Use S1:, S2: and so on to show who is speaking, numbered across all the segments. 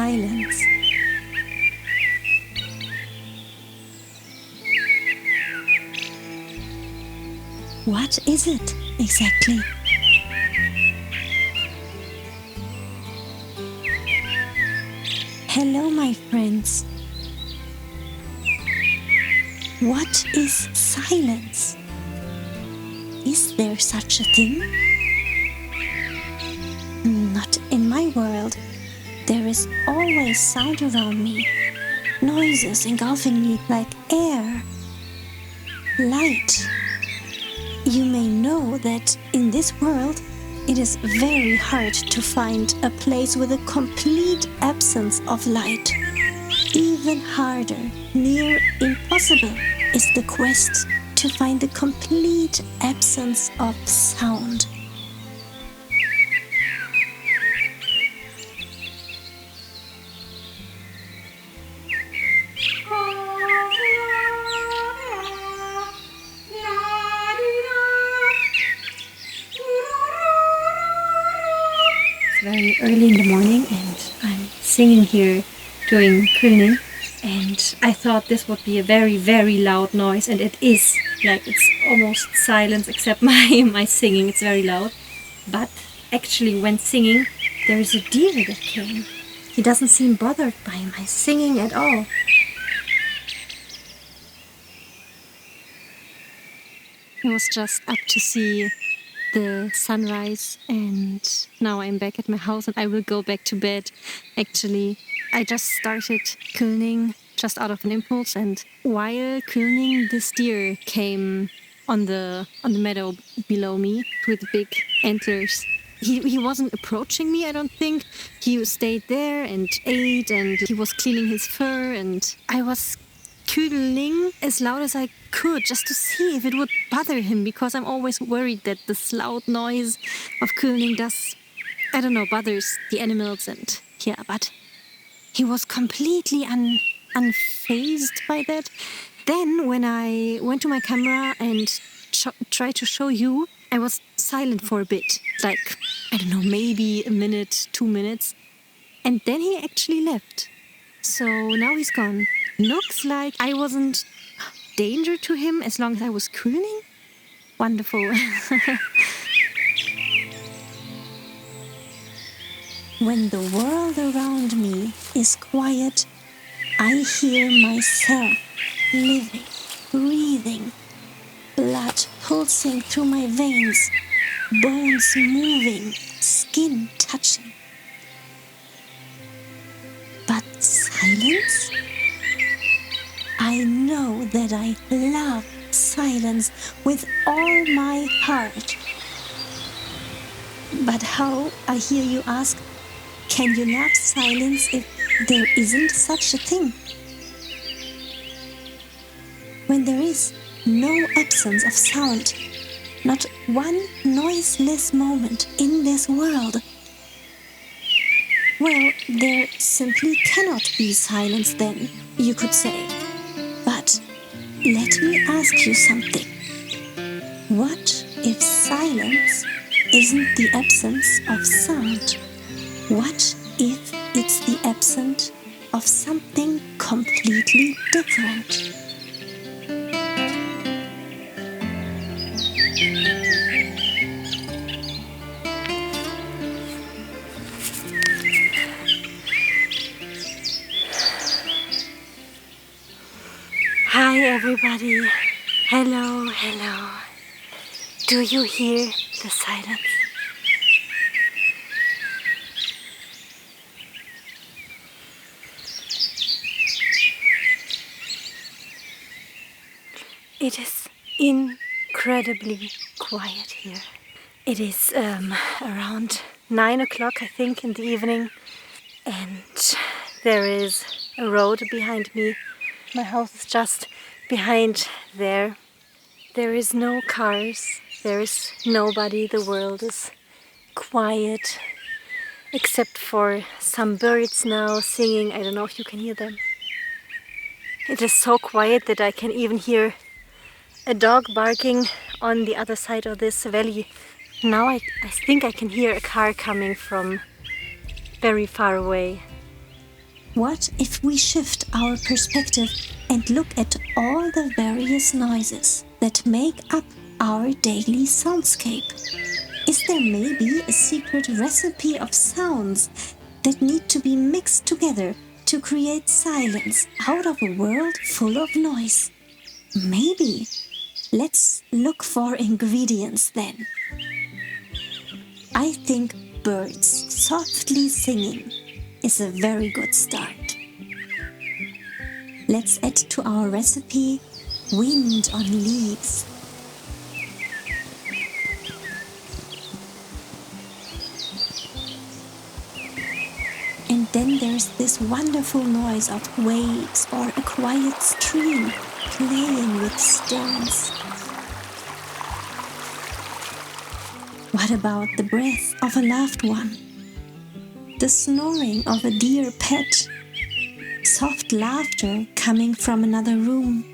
S1: silence. What is it exactly? Hello, my friends. What is silence? Is there such a thing? Not in my world. There is always sound around me, noises engulfing me like air, light. You may know that in this world it is very hard to find a place with a complete absence of light. Even harder, near impossible, is the quest to find the complete absence of sound.
S2: Very early in the morning and I'm singing here doing kulning, and I thought this would be a very, very loud noise, and it is. Like, it's almost silence except my singing. It's very loud. But actually when singing there is a deer that came. He doesn't seem bothered by my singing at all.
S1: I was just up to see the sunrise, and now I'm back at my house and I will go back to bed. Actually, I just started kulning just out of an impulse, and while kulning, this deer came on the meadow below me with big antlers. He wasn't approaching me, I don't think. He stayed there and ate, and he was cleaning his fur, and I was kulning as loud as I could just to see if it would bother him, because I'm always worried that this loud noise of kulning does, I don't know, bothers the animals. And yeah, but he was completely unfazed by that. Then when I went to my camera and tried to show you, I was silent for a bit, like, I don't know, maybe a minute, 2 minutes, and then he actually left. So now he's gone. Looks like I wasn't danger to him as long as I was kulning. Wonderful. When the world around me is quiet, I hear myself living, breathing, blood pulsing through my veins, bones moving, skin touching. But silence? I know that I love silence with all my heart. But how, I hear you ask, can you love silence if there isn't such a thing? When there is no absence of sound, not one noiseless moment in this world, well, there simply cannot be silence then, you could say. But let me ask you something. What if silence isn't the absence of sound? What if it's the absence of something completely different?
S2: Hi everybody. Hello, hello. Do you hear the silence? It is incredibly quiet here. It is around 9 o'clock, I think, in the evening, and there is a road behind me. My house is just behind there. There is no cars, there is nobody. The world is quiet, except for some birds now singing. I don't know if you can hear them. It is so quiet that I can even hear a dog barking on the other side of this valley. Now I think I can hear a car coming from very far away.
S3: What if we shift our perspective and look at all the various noises that make up our daily soundscape? Is there maybe a secret recipe of sounds that need to be mixed together to create silence out of a world full of noise? Maybe. Let's look for ingredients then. I think birds softly singing is a very good start. Let's add to our recipe wind on leaves. And then there's this wonderful noise of waves or a quiet stream playing with stones. What about the breath of a loved one? The snoring of a dear pet? Soft laughter coming from another room?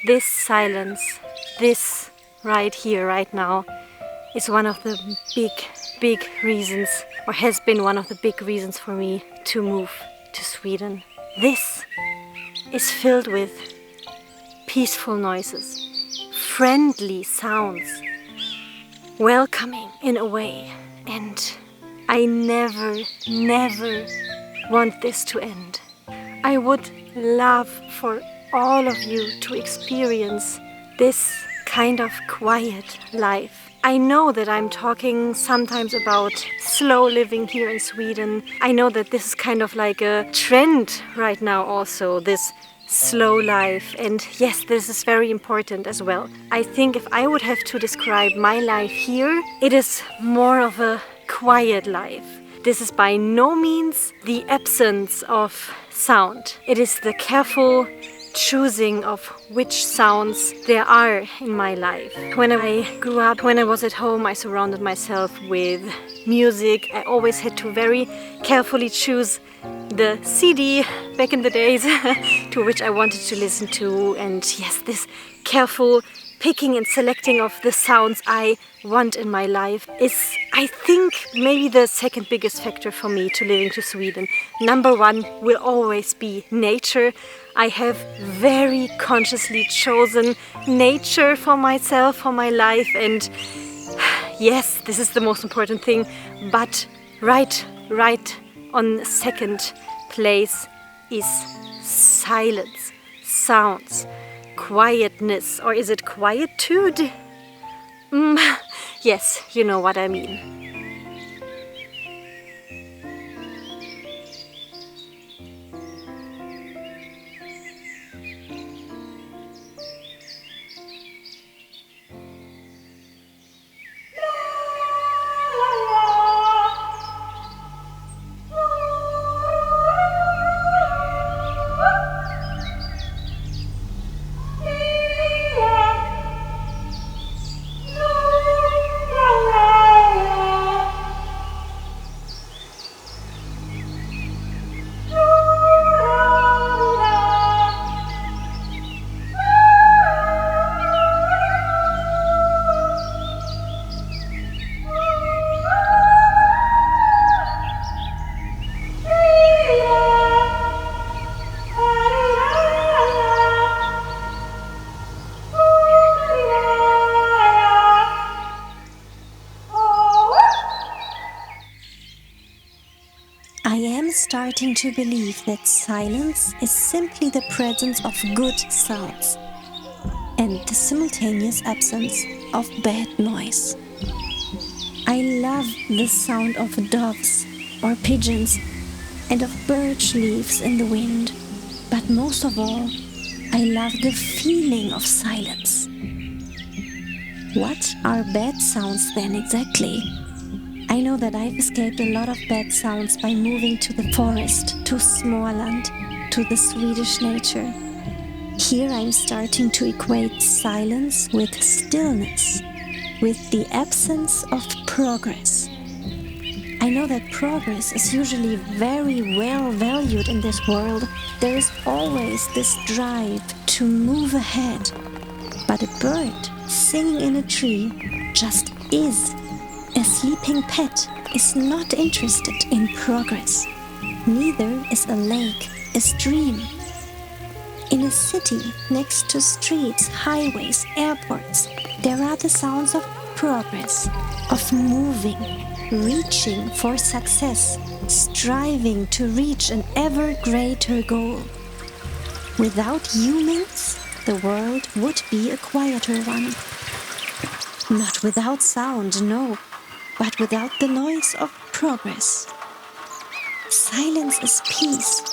S2: This silence, this right here, right now, is one of the big reasons, or has been one of the big reasons for me to move to Sweden. This is filled with peaceful noises, friendly sounds, welcoming in a way, and I never want this to end. I would love for all of you to experience this kind of quiet life. I know that I'm talking sometimes about slow living here in Sweden. I know that this is kind of like a trend right now also, this slow life. And yes, this is very important as well. I think if I would have to describe my life here, it is more of a quiet life. This is by no means the absence of sound. It is the careful choosing of which sounds there are in my life. When I grew up, when I was at home, I surrounded myself with music. I always had to very carefully choose the CD back in the days to which I wanted to listen to. And yes, this careful picking and selecting of the sounds I want in my life is, I think, maybe the second biggest factor for me to living to Sweden. Number one will always be nature. I have very consciously chosen nature for myself, for my life, and yes, this is the most important thing, but right on second place is silence, sounds, quietness, or is it quietude? Yes, you know what I mean.
S3: Starting to believe that silence is simply the presence of good sounds and the simultaneous absence of bad noise. I love the sound of doves or pigeons and of birch leaves in the wind, but most of all, I love the feeling of silence. What are bad sounds then exactly? I know that I've escaped a lot of bad sounds by moving to the forest, to Småland, to the Swedish nature. Here I'm starting to equate silence with stillness, with the absence of progress. I know that progress is usually very well valued in this world. There is always this drive to move ahead. But a bird singing in a tree just is. A sleeping pet is not interested in progress. Neither is a lake, a stream. In a city, next to streets, highways, airports, there are the sounds of progress, of moving, reaching for success, striving to reach an ever greater goal. Without humans, the world would be a quieter one. Not without sound, no, but without the noise of progress. Silence is peace.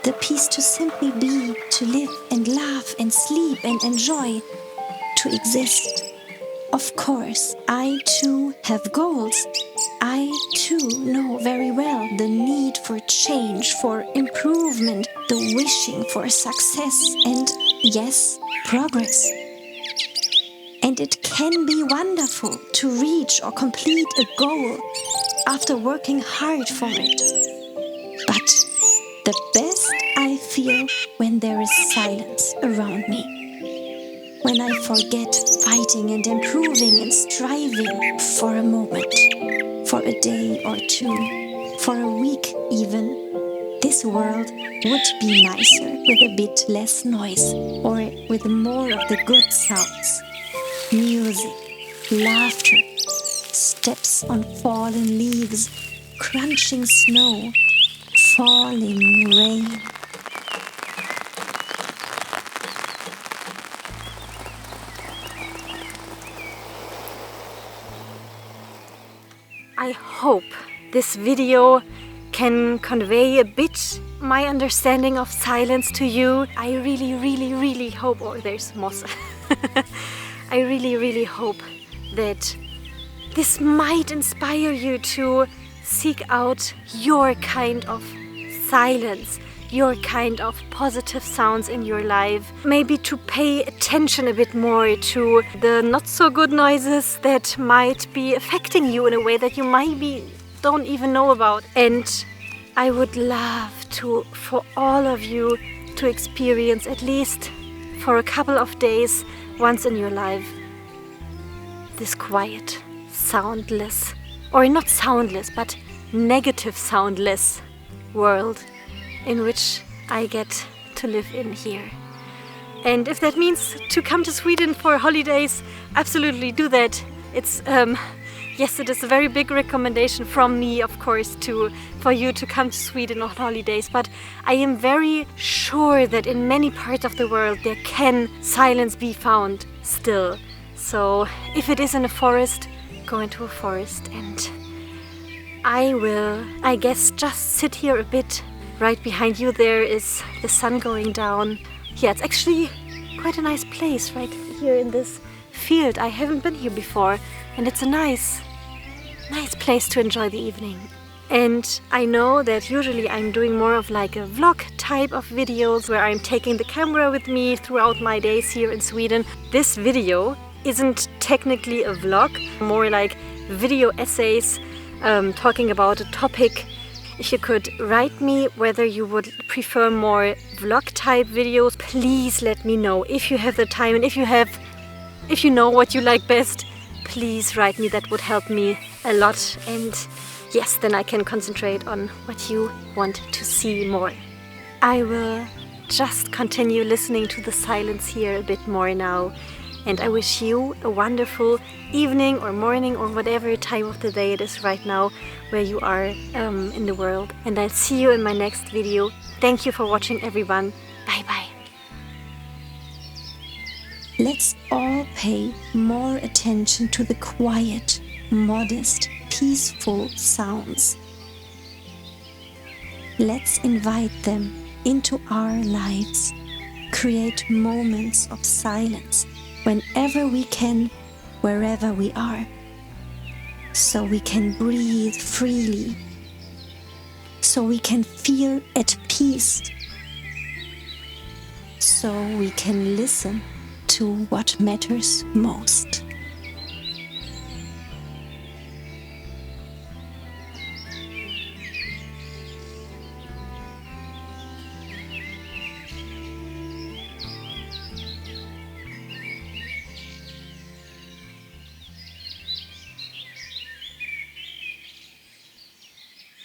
S3: The peace to simply be, to live and laugh and sleep and enjoy, to exist. Of course, I too have goals. I too know very well the need for change, for improvement, the wishing for success and, yes, progress. And it can be wonderful to reach or complete a goal after working hard for it. But the best I feel when there is silence around me. When I forget fighting and improving and striving for a moment, for a day or two, for a week even, this world would be nicer with a bit less noise or with more of the good sounds. Music, laughter, steps on fallen leaves, crunching snow, falling rain.
S2: I hope this video can convey a bit my understanding of silence to you. I really hope, oh, there's moss. I really hope that this might inspire you to seek out your kind of silence, your kind of positive sounds in your life. Maybe to pay attention a bit more to the not so good noises that might be affecting you in a way that you don't even know about. And I would love for all of you to experience, at least for a couple of days, once in your life, this quiet, soundless, or not soundless, but negative soundless world in which I get to live in here. And if that means to come to Sweden for holidays, absolutely do that. It's yes, it is a very big recommendation from me, of course, for you to come to Sweden on holidays. But I am very sure that in many parts of the world there can silence be found still. So if it is in a forest, go into a forest, and I will, I guess, just sit here a bit. Right behind you there is the sun going down. Yeah, it's actually quite a nice place right here in this field. I haven't been here before, and it's a nice place to enjoy the evening. And I know that usually I'm doing more of like a vlog type of videos where I'm taking the camera with me throughout my days here in Sweden. This video isn't technically a vlog, more like video essays talking about a topic. If you could write me whether you would prefer more vlog type videos, please let me know if you have the time, and if you know what you like best, please write me. That would help me a lot, and yes, then I can concentrate on what you want to see more. I will just continue listening to the silence here a bit more now, and I wish you a wonderful evening or morning or whatever time of the day it is right now where you are in the world. And I'll see you in my next video. Thank you for watching, everyone. Bye bye.
S3: Let's all pay more attention to the quiet, modest, peaceful sounds. Let's invite them into our lives. Create moments of silence whenever we can, wherever we are, so we can breathe freely, so we can feel at peace, so we can listen to what matters most.